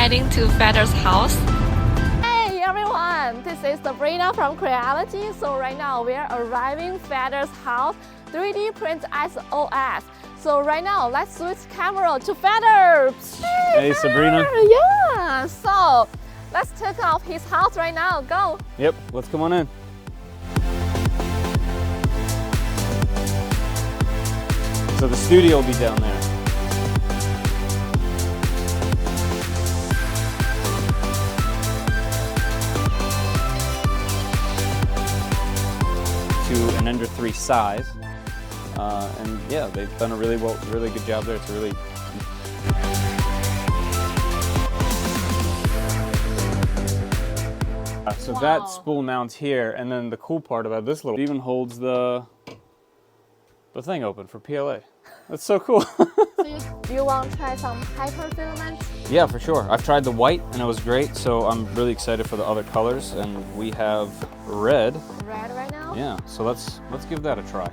heading to Feather's house. Hey everyone, this is Sabrina from Creality. So right now we are arriving Feather's house, 3D print SOS. So right now let's switch camera to Feather. Hey Sabrina. Yeah. So let's check out his house right now. Go. Yep, let's come on in. So the studio will be down there. To an Ender 3 size, and yeah, they've done a really good job there. It's a really so wow. That spool mounts here, and then the cool part about this little, it even holds the thing open for PLA. That's so cool. So do you want to try some hyperfilament? Yeah, for sure. I've tried the white and it was great, so I'm really excited for the other colors. And we have red. Red right now? Yeah, so let's give that a try.